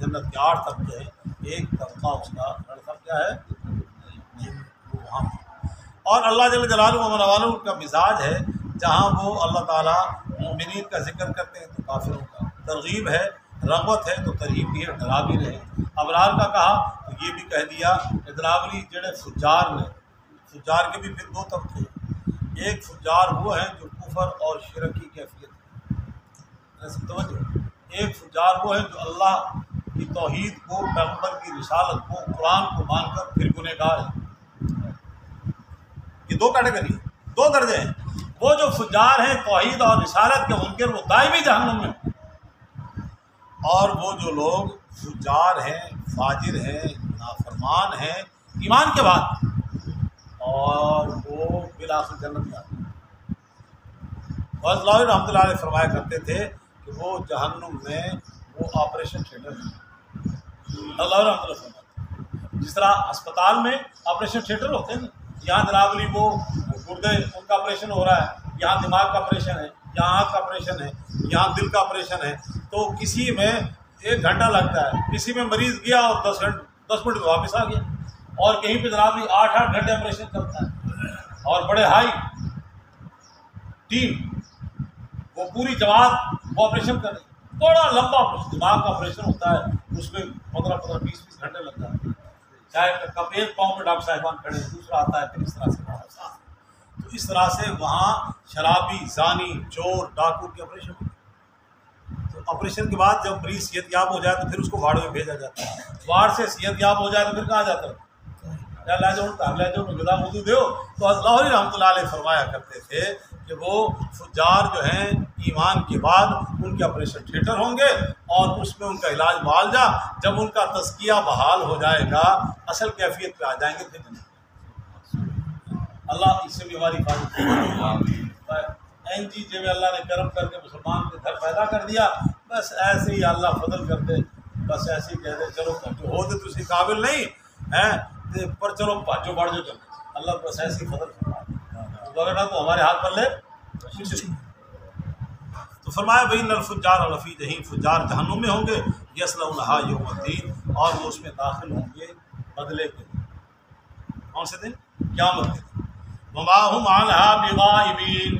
جنت کے 8 طبقے ہیں، ایک طبقہ اس کا لڑکا کیا ہے وہاں. اور اللہ جل جلالہ و منوالہ کا مزاج ہے جہاں وہ اللہ تعالیٰ مومنین کا ذکر کرتے ہیں تو کافروں کا ترغیب ہے، رغبت ہے تو ترغیب بھی ہے، ڈرا بھی رہے. ابرار کا کہا تو یہ بھی کہہ دیا کہ جنابلی جڑے فجار نے، فجار کے بھی پھر 2 طبقے. ایک فجار وہ ہیں جو کفر اور شرک کی کیفیت ہے، توجہ. ایک فجار وہ ہیں جو اللہ کی توحید کو، پیغمبر کی رسالت کو، قرآن کو مان کر پھر گنہگار ہیں. یہ 2 کیٹیگری، 2 درجے ہیں. وہ جو فجار ہیں توحید اور رسالت کے منکر وہ دائمی جہنم میں، اور وہ جو لوگ فجار ہیں، فاجر ہیں، نافرمان ہیں ایمان کے بعد، اور وہ بالآخر جنت میں آتے ہیں. اللہ رحمۃ اللہ علیہ فرمایا کرتے تھے کہ وہ جہنم میں وہ آپریشن تھیٹر ہے. اللہ رحمۃ اللہ فرماتے جس طرح اسپتال میں آپریشن تھیٹر ہوتے ہیں نا، یہاں جناب علی وہ گردے ان کا آپریشن ہو رہا ہے، یہاں دماغ کا آپریشن ہے، یہاں آنکھ کا آپریشن ہے، یہاں دل کا آپریشن ہے. تو کسی میں 1 گھنٹہ لگتا ہے، کسی میں مریض گیا اور 10 منٹ میں واپس آ گیا، اور کہیں پہ جناب 8 گھنٹے آپریشن چلتا ہے، اور بڑے ہائی ٹیم وہ پوری جماعت وہ آپریشن کر رہی ہے. بڑا لمبا دماغ کا آپریشن ہوتا ہے، اس میں 15-20 گھنٹے لگتا ہے. چاہے کب 1 پاؤں میں ڈاکٹر صاحبان کھڑے ہیں، دوسرا آتا ہے، پھر اس طرح سے بڑا. تو اس طرح سے وہاں شرابی، زانی، چور، ڈاکو کے آپریشن ہوتے ہیں. تو آپریشن کے بعد جب مریض صحت یاب ہو جائے تو پھر اس کو وارڈ میں بھیجا جاتا ہے. وارڈ سے صحت یاب ہو جائے تو پھر کہاں جاتا ہے؟ لے جاؤ غذا وضو دیو. تو اللہ رحمۃ اللہ علیہ فرمایا کرتے تھے کہ وہ فجار جو ہیں ایمان کے بعد ان کے آپریشن تھیٹر ہوں گے، اور اس میں ان کا علاج معالجہ، جب ان کا تزکیہ بحال ہو جائے گا، اصل کیفیت پہ آ جائیں گے. پھر اللہ اس سے بھی ہماری حفاظت. این جی جی میں اللہ نے کرم کر کے مسلمان کے گھر پیدا کر دیا، بس ایسے ہی اللہ فضل کر دے، بس ایسے ہی کہہ دے چلو جو ہو دے تو اسی قابل نہیں ہیں پر چلو جو بڑھ جو چلو، اللہ بس ایسے ہی فضل فرمائے تو ہمارے ہاتھ پر لے. تو فرمایا بین الفجار لفی جہنم، فجار جہنم میں ہوں گے، یصلونھا یوم الدین، اور وہ اس میں داخل ہوں گے بدلے کے دن. کون سے دن؟ قیامت کے دن. وما هم عنھا بغائبین،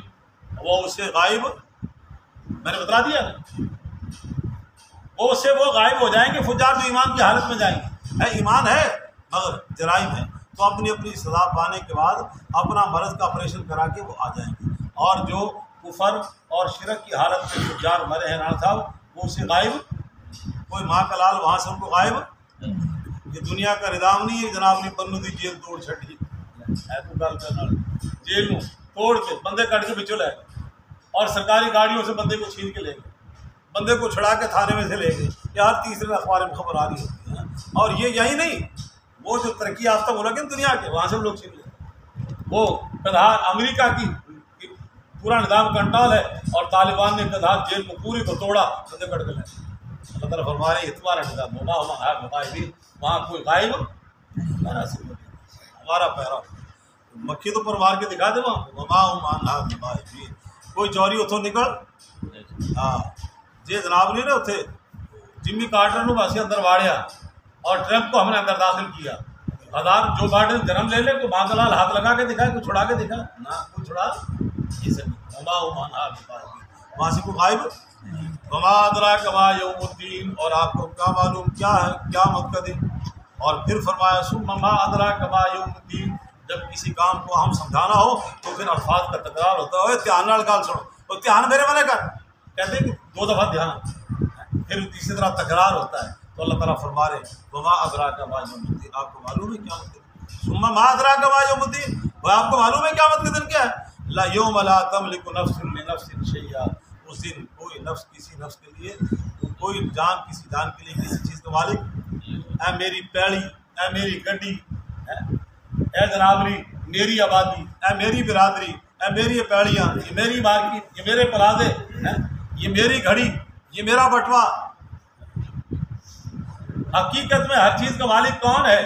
وہ اس سے غائب، میں نے بتا دیا نا، وہ اس سے وہ غائب ہو جائیں گے. فجار جو ایمان کی حالت میں جائیں گے، ایمان ہے مگر جرائم ہے، تو اپنی اپنی سزا پانے کے بعد اپنا مرض کا آپریشن کرا کے وہ آ جائیں گے. اور جو کفر اور شرک کی حالت میں فجار مرے ہیں رانا صاحب، وہ اس سے غائب، کوئی ماں کا لال وہاں سے ان کو غائب. یہ دنیا کا نظام نہیں ہے جناب نے بنو دی جیل توڑ چھٹی جیل میں توڑ کے بندے کٹ کے بچوں لے گئے، اور سرکاری گاڑیوں سے بندے کو چھین کے لے گئے، بندے کو چھڑا کے تھانے میں سے لے گئے. یار تیسرے اخبار میں خبر آ رہی ہوتی ہے. اور یہ یہی نہیں، وہ جو ترقی یافتہ ملک ہے دنیا کے، وہاں سے لوگ چھین لے. وہ قندھار امریکہ کی پورا نظام کنٹرول ہے، اور طالبان نے قندھار جیل کو پوری کو توڑا، بندے کٹ کے لے. اللہ تعالیٰ فرما رہے ہیں تمہارا نظام وہاں کوئی غائب ہمارا پیرا مکھی تو پر مار کے دکھا دے وہاں کوئی چوری اتوں نکل. ہاں جی جناب نہیں نا اتنے جمی کارٹر نو بس اندر واڑیا اور ٹرمپ کو ہم نے اندر داخل کیا. ہزار جو بائیڈن جنم لے لے کوئی مانگ لال ہاتھ لگا کے دکھائے، کوئی چھڑا کے دکھا نہ، کوئی چھڑا وہاں سے کوئی غائب. وما ادراک ما یوم الدین، اور آپ کو کیا معلوم کیا ہے قیامت کا دن. اور پھر فرمایا ثم ما ادراک ما یوم الدین، جب کسی کام کو ہم سمجھانا ہو تو پھر الفاظ کا تکرار ہوتا ہے. دھیان نال گل سنو، اور دھیان میرے منع کر، کہتے ہیں کہ 2 دفعہ دھیان، پھر تیسری طرح تکرار ہوتا ہے. تو اللہ تعالیٰ فرما رہے وما ادراک ما یوم الدین، آپ کو معلوم ہے قیامت کے دن. ثم ما ادراک ما یوم الدین، وہ آپ کو معلوم ہے قیامت کے دن کیا ہے. لا یوم لا تملک نفس لنفس شیئا، اس دن کوئی نفس کسی نفس کے لیے، کوئی جان کسی جان کے لیے کسی چیز کا مالک. اے میری پیڑی، اے میری گڈی، اے جنابری میری آبادی، اے میری برادری، اے میری پیڑیاں، یہ میری مارکیٹ، یہ میرے پلازے، یہ میری گھڑی، یہ میرا بٹوا. حقیقت میں ہر چیز کا مالک کون ہے؟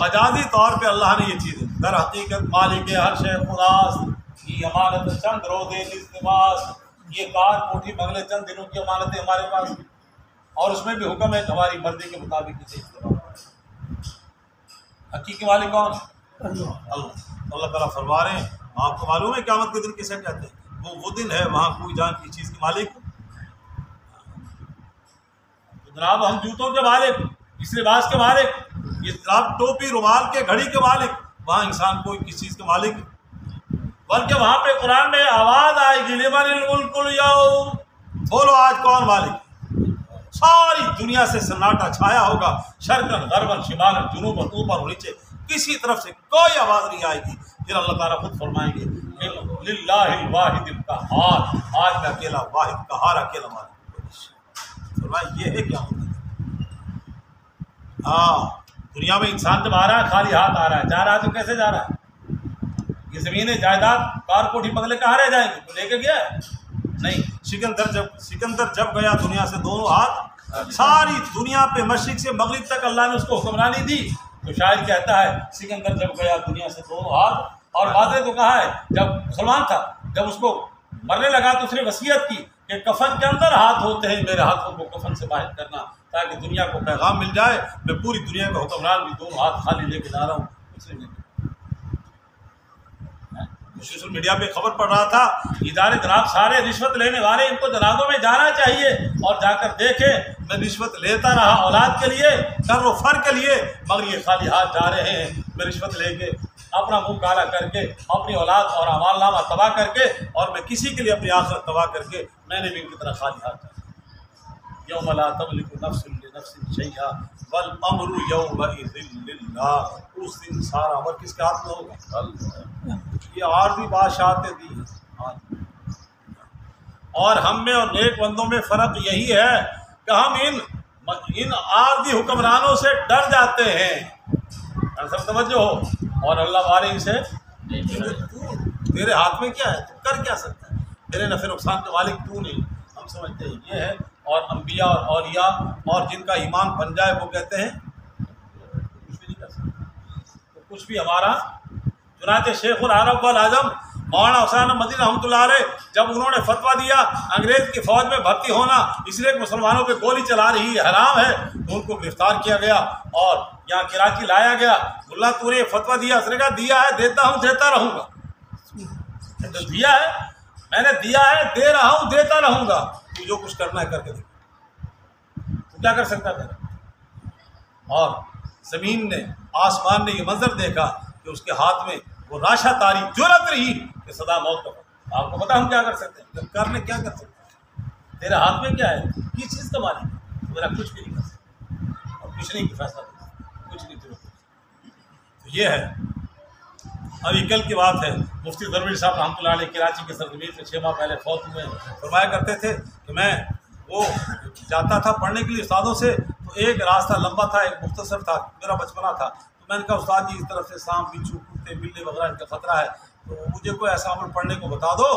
مجازی طور پہ اللہ نے یہ چیز، در حقیقت مالک ہر شے خداست، یہ امانت چند روزے لباس، یہ کار کوٹھی بنگلے چند دنوں کی امانتیں ہمارے پاس. اور اس میں بھی حکم ہے کہ ہماری مرضی کے مطابق اسے استعمال کریں۔ حقیقی مالک کون ہے؟ اللہ تعالیٰ فرما رہے ہیں آپ کو معلوم ہے قیامت کے دن کسے کہتے ہیں؟ وہ دن ہے وہاں کوئی جان کی چیز کے مالک، جناب ہم جوتوں کے مالک، اس لباس کے مالک، یہ جناب ٹوپی رومال کے گھڑی کے مالک، وہاں انسان کوئی کس چیز کے مالک، بلکہ وہاں پہ قرآن میں آواز آئے گی لمن الملک اليوم، بولو آج کون مالک؟ ساری دنیا سے سناٹا چھایا ہوگا، شرقاً غرباً شمالاً جنوباً اوپر اور نیچے، کسی طرف سے کوئی آواز نہیں آئے گی۔ پھر اللہ تعالیٰ خود فرمائیں گے للہ الواحد القہار، آج میں اکیلا واحد قہار اکیلا مالک۔ فرمایا یہ ہے کیا ہوتا ہے؟ ہاں دنیا میں انسان جب آ رہا ہے خالی ہاتھ آ رہا ہے، جا رہا ہے تو کیسے جا رہا ہے؟ یہ زمینیں جائیداد کار کوٹھی بنگلے کہاں رہ جائیں گے؟ تو لے کے گیا ہے نہیں۔ سکندر جب گیا دنیا سے دونوں ہاتھ، ساری دنیا پہ مشرق سے مغرب تک اللہ نے اس کو حکمرانی دی، تو شاعر کہتا ہے سکندر جب گیا دنیا سے دونوں ہاتھ، اور واضح تو کہا ہے جب مسلمان تھا، جب اس کو مرنے لگا تو اس نے وصیت کی کہ کفن کے اندر ہاتھ ہوتے ہیں، میرے ہاتھوں کو کفن سے باہر کرنا تاکہ دنیا کو پیغام مل جائے، میں پوری دنیا کا حکمران بھی دونوں ہاتھ خالی لے کے جا رہا ہوں۔ سوشل میڈیا پہ خبر پڑ رہا تھا ادارے جناب سارے رشوت لینے والے، ان کو جنازوں میں جانا چاہیے اور جا کر دیکھے میں رشوت لیتا رہا اولاد کے لیے، کر و فر کے لیے، مگر یہ خالی ہاتھ جا رہے ہیں، میں رشوت لے کے اپنا منہ کالا کر کے اپنی اولاد اور اعمال نامہ تباہ کر کے، اور میں کسی کے لیے اپنی آخرت تباہ کر کے، میں نے بھی ان کی طرح خالی ہاتھ جانا۔ یوم لا تملک نفس لنفس شیئا والامر یومئذ للہ، اس دن سارا امر کس کے ہاتھ میں ہوگا؟ یہ عارضی بادشاہت دی ہے۔ اور ہم میں اور نیک بندوں میں فرق یہی ہے کہ ہم ان عارضی حکمرانوں سے ڈر جاتے ہیں، سب توجہ ہو، اور اللہ والے سے تیرے ہاتھ میں کیا ہے، تو کر کیا سکتا ہے، میرے نفع نقصان کے مالک تو نہیں، ہم سمجھتے ہیں یہ ہے۔ اور انبیاء اور اولیاء اور جن کا ایمان بن جائے وہ کہتے ہیں کچھ بھی نہیں کر سکتے، تو کچھ بھی ہمارا۔ چنانچہ شیخ العرب والاعظم مولانا حسین مدنی رحمۃ اللہ علیہ جب انہوں نے فتویٰ دیا انگریز کی فوج میں بھرتی ہونا اس لیے کہ مسلمانوں پہ گولی چلا رہی ہے حرام ہے، تو ان کو گرفتار کیا گیا اور یہاں کراچی لایا گیا۔ اللہ تو نے یہ فتویٰ دیا، اس نے کہا دیا ہے دیتا ہوں دیتا رہوں گا، دیا ہے میں نے دیا ہے دے رہا ہوں دیتا رہوں گا، تو جو کچھ کرنا ہے کر کے دیکھ، تو کیا کر سکتا تھا؟ اور زمین نے آسمان نے یہ منظر دیکھا کہ اس کے ہاتھ میں وہ راشہ تاری جرأت رہی کہ صدا موت کا۔ آپ کو پتا ہم کیا کر سکتے ہیں؟ کرنے کیا کر سکتے ہیں؟ تیرے ہاتھ میں کیا ہے؟ کس چیز کا مالک ہے؟ میرا کچھ بھی نہیں کر سکتا اور کچھ نہیں فیصلہ کر سکتا، کچھ نہیں ضرورت۔ تو یہ ہے، ابھی کل کی بات ہے، مفتی درویش صاحب رحمۃ اللہ علیہ کراچی کے سرزمین سے 6 ماہ پہلے فوت ہوئے، فرمایا کرتے تھے کہ میں وہ جاتا تھا پڑھنے کے لیے استادوں سے، تو ایک راستہ لمبا تھا ایک مختصر تھا، میرا بچپنا تھا، تو میں نے کہا استاد جی اس طرف سے سانپ بچھو کتے بلے وغیرہ ان کا خطرہ ہے، تو مجھے کوئی ایسا عمل پڑھنے کو بتا دو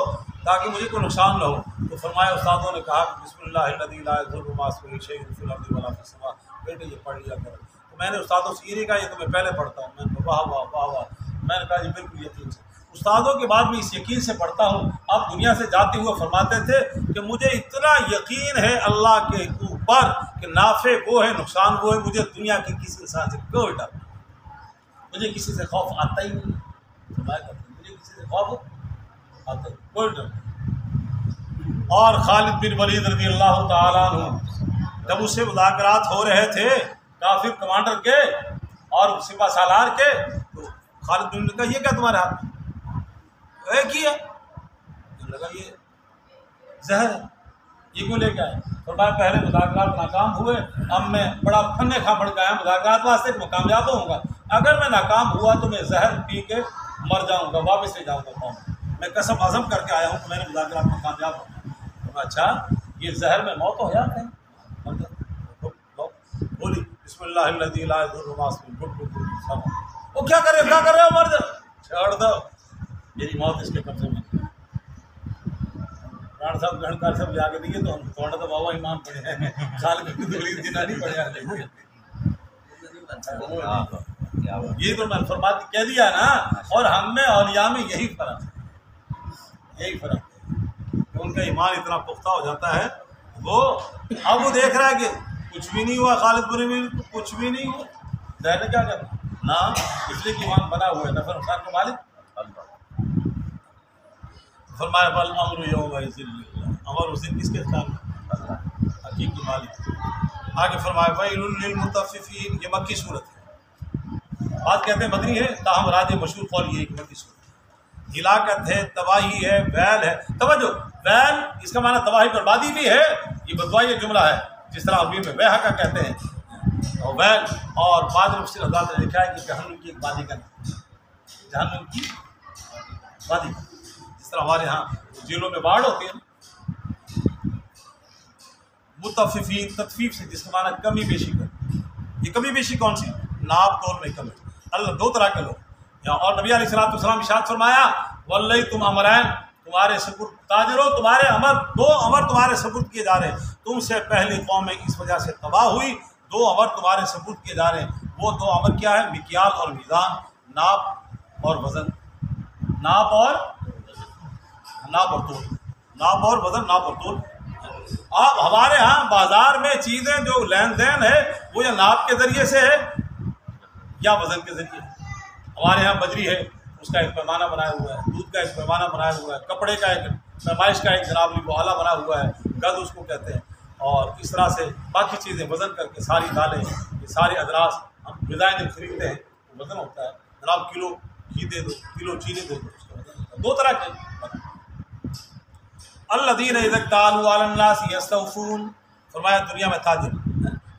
تاکہ مجھے کوئی نقصان نہ ہو۔ تو فرمایا استادوں نے کہا کہ بسم اللہ الذی لا یضر مع اسمہ شیء فی الارض ولا فی السماء، بیٹے یہ پڑھ لیا کرو۔ تو میں نے استادوں سے یہ نہیں کہا یہ تو میں پہلے پڑھتا ہوں، میں نے کہا واہ واہ واہ واہ، میں نے کہا جی بالکل یقین سے استادوں کے بعد میں اس یقین سے پڑھتا ہوں۔ اب دنیا سے جاتے ہوئے فرماتے تھے کہ مجھے اتنا یقین ہے اللہ کے اوپر کہ نافع وہ ہے نقصان وہ ہے، مجھے دنیا کے کسی انسان سے کوئی ڈر نہیں، مجھے کسی سے خوف آتا ہی نہیں، مجھے کسی سے خوف آتا ہی کوئی ڈر نہیں۔ اور خالد بن ولید رضی اللہ تعالیٰ عنہ جب اس سے مذاکرات ہو رہے تھے کافر کمانڈر کے اور سپہ سالار کے، تو خالد بن ولید نے کہا یہ کیا تمہارے ہاتھ میں؟ ایک ہی ہے، لگا یہ زہر ہے، یہ کیوں لے کے آئے؟ فرمایا پہلے مذاکرات ناکام ہوئے، اب میں بڑا پھنے کھا پڑ گیا مذاکرات واسطے کہ میں کامیاب ہوں گا، اگر میں ناکام ہوا تو میں زہر پی کے مر جاؤں گا، واپس لے جاؤں گا قوم، میں قسم عزم کر کے آیا ہوں کہ میں نے مذاکرات میں کامیاب ہوں۔ اچھا یہ زہر میں موت ہو جاتے ہیں؟ بولی بسم اللہ الذی لا یضر مع اسمہ، وہ کیا کر رہے ہو مر جاؤ، چھوڑ دو میری موت اس کے قبضے میں۔ رانا صاحب گھنٹار صاحب جا کے دیے تو ہم تھوڑا تو بابا ایمان پڑے ہیں، خالد بن ولید جنہ نہیں پڑے ہیں، یہ تو میں فرماتی کہہ دیا نا۔ اور ہم میں اولیاء میں یہی فرق ہے، یہی فرق ہے کہ ان کا ایمان اتنا پختہ ہو جاتا ہے، وہ اب وہ دیکھ رہا ہے کہ کچھ بھی نہیں ہوا، خالد بن ولید کو کچھ بھی نہیں ہوا، ظاہر ہے کیا کرنا نا، اس لیے کہ ایمان بنا ہوا ہے، نفع نقصان کا مالک اللہ۔ فرمایا فالامر یومئذ للہ، امر اس دن کس کے خلاف ہے؟ اللہ، حقیقی مالک۔ آگے فرمایا ویل للمطففین، یہ مکی صورت ہے، بات کہتے ہیں مدنی ہے، تاہم راج مشہور قول یہ ہے کہ مکی صورت ہے۔ ہلاکت ہے، تباہی ہے، ویل ہے۔ توجہ، ویل اس کا معنی تباہی بربادی بھی ہے، یہ بدوائی جملہ ہے، جس طرح عربی میں ویحہ کا کہتے ہیں، اور ویل، اور بعض مفسر حضرات نے لکھا ہے کہ جہنم کی ایک وادی کا نام، جہنم کی وادی، جس طرح ہمارے ہاں جیلوں میں باڑ ہوتی ہے۔ متففین، تطفیف سے، جس کا معنی کمی بیشی کر، یہ کمی بیشی کون سی؟ ناپ تول میں کمی۔ اللہ دو طرح کے لوگ، اور نبی علیہ الصلوۃ والسلام ارشاد فرمایا واللہ تم امرین، تمہارے سپرد تاجروں، تمہارے امر، دو امر تمہارے سپرد کیے جا رہے ہیں، تم سے پہلی قومیں اس وجہ سے تباہ ہوئی، دو امر تمہارے سپرد کیے جا رہے ہیں۔ وہ دو امر کیا ہے؟ مکیال اور میزان، ناپ اور وزن، ناپ اور تول، ناپ اور وزن، ناپ اور تول۔ اب ہمارے ہاں بازار میں چیزیں جو لین دین ہے وہ یا ناپ کے ذریعے سے ہے یا وزن کے ذریعے ہے۔ ہمارے ہاں بجری ہے، اس کا ایک پیمانہ بنایا ہوا ہے، دودھ کا ایک پیمانہ بنایا ہوا ہے، کپڑے کا ایک پیمائش کا ایک جناب وہ آلہ بنا ہوا ہے، گد اس کو کہتے ہیں، اور اس طرح سے باقی چیزیں وزن کر کے، ساری دالیں، یہ سارے ادراس ہم غذائیں جب خریدتے ہیں تو وزن ہوتا ہے، جناب کلو گھی دے دو، کلو چینی دے دو، اس کا وزن ہوتا ہے۔ دو طرح کے الذین اذا اکتالوا علی الناس یستوفون، فرمایا دنیا میں تاجر،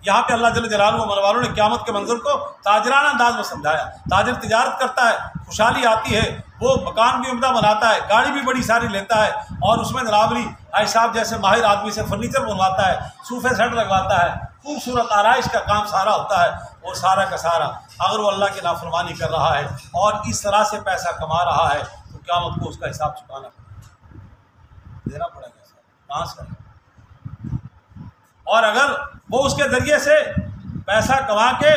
یہاں پہ اللہ جل جلالہ و والوں نے قیامت کے منظر کو تاجرانہ انداز میں سمجھایا۔ تاجر تجارت کرتا ہے، خوشحالی آتی ہے، وہ مکان بھی عمدہ بناتا ہے، گاڑی بھی بڑی ساری لیتا ہے، اور اس میں جنابری بھائی صاحب جیسے ماہر آدمی سے فرنیچر بنواتا ہے، صوفے سیٹ لگواتا ہے، خوبصورت آرائش کا کام سارا ہوتا ہے، اور سارا کا سارا اگر وہ اللہ کی نافرمانی کر رہا ہے اور اس طرح سے پیسہ کما رہا ہے تو قیامت کو اس کا حساب چکانا دینا پڑے گا، کہاں سے؟ اور اگر وہ اس کے ذریعے سے پیسہ کما کے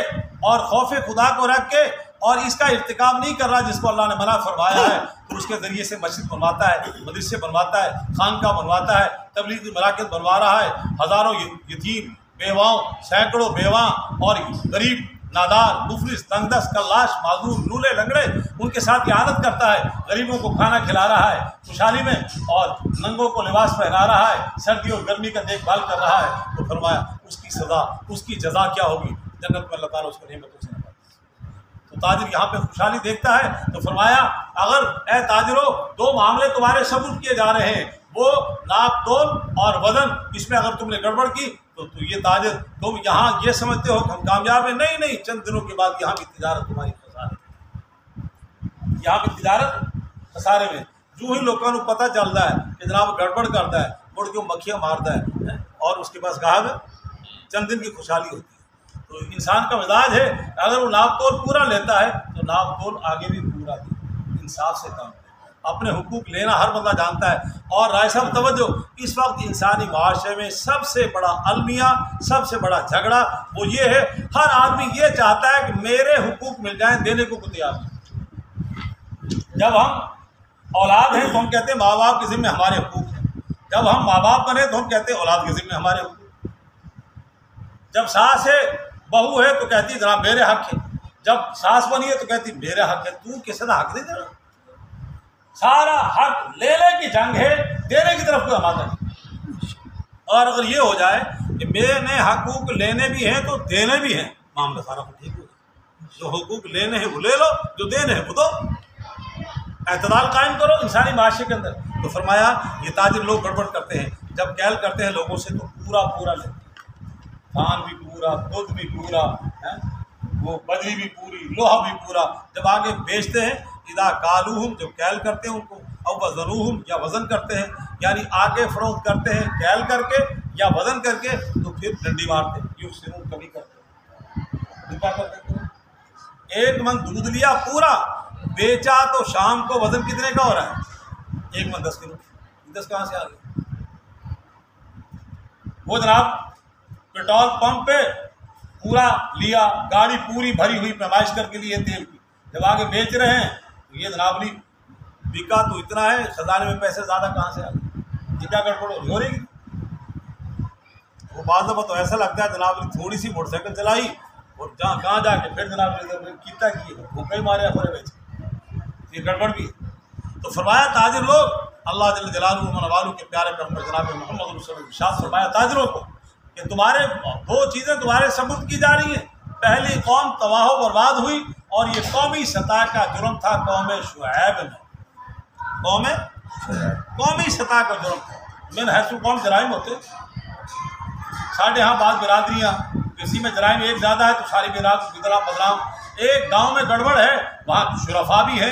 اور خوف خدا کو رکھ کے اور اس کا ارتکاب نہیں کر رہا جس کو اللہ نے منع فرمایا ہے، تو اس کے ذریعے سے مسجد بنواتا ہے، مدرسے بنواتا ہے، خانقاہ بنواتا ہے، تبلیغی مراکز بنوا رہا ہے، ہزاروں یتیم بیواؤں، سینکڑوں بیواں اور غریب نادار مفلس تنگدست کلاش معذور لولے لنگڑے ان کے ساتھ اعانت کرتا ہے، غریبوں کو کھانا کھلا رہا ہے خوشحالی میں، اور ننگوں کو لباس پہنا رہا ہے، سردی اور گرمی کا دیکھ بھال کر رہا ہے، تو فرمایا اس کی سزا، اس کی جزا کیا ہوگی؟ جنت میں اللہ تعالیٰ اس کو نعمتوں سے نوازے۔ تو تاجر یہاں پہ خوشحالی دیکھتا ہے تو فرمایا اگر اے تاجروں دو معاملے تمہارے ثبوت کیے جا رہے ہیں، وہ ناپ تول اور وزن، اس میں اگر تم نے گڑبڑ کی تو یہ تاجر تم یہاں یہ سمجھتے ہو کہ ہم کامیاب ہیں، نہیں، چند دنوں کے بعد یہاں کی تجارت تمہاری خسارے، یہاں کی تجارت خسارے میں۔ جو ہی لوگوں کو پتہ چلتا ہے کہ جناب گڑبڑ کرتا ہے، مڑ کے مکھیاں مارتا ہے اور اس کے پاس گاہک چند دن کی خوشحالی ہوتی ہے۔ تو انسان کا مزاج ہے اگر وہ ناپ تول پورا لیتا ہے تو ناپ تول آگے بھی پورا دے، انصاف سے کام، اپنے حقوق لینا ہر بندہ جانتا ہے۔ اور رائے صاحب توجہ، اس وقت انسانی معاشرے میں سب سے بڑا المیہ، سب سے بڑا جھگڑا وہ یہ ہے، ہر آدمی یہ چاہتا ہے کہ میرے حقوق مل جائیں، دینے کو تیار نہیں۔ جب ہم اولاد ہیں تو ہم کہتے ہیں ماں باپ کے ذمہ ہمارے حقوق ہیں، جب ہم ماں باپ بنے تو ہم کہتے ہیں اولاد کے ذمہ ہمارے حقوق، جب ساس ہے بہو ہے تو کہتی جناب میرے حق ہے، جب ساس بنی ہے تو کہتی میرے حق ہے، تو کسی کا حق نہیں دے رہا، سارا حق لینے کی جنگ ہے، دینے کی طرف کوئی آمادہ نہیں۔ اور اگر یہ ہو جائے کہ میں نے حقوق لینے بھی ہیں تو دینے بھی ہیں، معاملہ سارا کو ٹھیک ہو جائے۔ جو حقوق لینے ہیں وہ لے لو، جو دینے ہیں وہ دو، اعتدال قائم کرو انسانی معاشرے کے اندر۔ تو فرمایا یہ تاجر لوگ گڑبڑ کرتے ہیں، جب کیل کرتے ہیں لوگوں سے تو پورا لیتے ہیں، پان بھی پورا، دودھ بھی پورا، وہ بجری بھی پوری، لوہا بھی پورا، جب آگے بیچتے ہیں اذا کالوہم، جب کیل کرتے ہیں ان کو، او وزنوہم، یا وزن کرتے ہیں، یعنی آگے فروخت کرتے ہیں کیل کر کے یا وزن کر کے، تو پھر ڈنڈی مارتے ہیں، یوں سنون کمی کرتے ہیں، کیا کرتے ہیں؟ 1 من دودھ لیا پورا، بیچا تو شام کو وزن کتنے کا ہو رہا ہے؟ 1 من 10 کلو، 10 کہاں سے آ گئے؟ وہ جناب پیٹرول پمپ پہ پورا لیا، گاڑی پوری بھری ہوئی پیمائش کر کے لیے تیل کی، جب آگے بیچ رہے ہیں تو یہ جناب لی بکا تو اتنا ہے، خزانے میں پیسے زیادہ کہاں سے آ گئے؟ یہ کیا گڑبڑ ہو رہی وہ بعض دفعہ تو ایسا لگتا ہے جناب نے تھوڑی سی موٹر سائیکل چلائی اور جہاں کہاں جا کے پھر جناب نے کیتا کی بھوکا ہی مارے اپنے بیچ، یہ گڑبڑ بھی ہے۔ تو فرمایا تاجر لوگ اللہ جل جلالہ من والوں کے پیارے پیغمبر جناب محمد صلی اللہ علیہ وسلم نے ارشاد فرمایا تاجروں کو کہ تمہارے دو چیزیں تمہارے سبوت کی جا رہی ہیں۔ پہلی قوم تباہ و برباد ہوئی اور یہ قومی سطح کا جرم تھا قوم شعیب میں، قومی سطح کا جرم تھا۔ من حیث قوم جرائم ہوتے، ساڑھے ہاں بعض برادریاں کسی میں جرائم ایک زیادہ ہے تو ساری بدعت بدنام، ایک گاؤں میں گڑبڑ ہے وہاں شرفا بھی ہے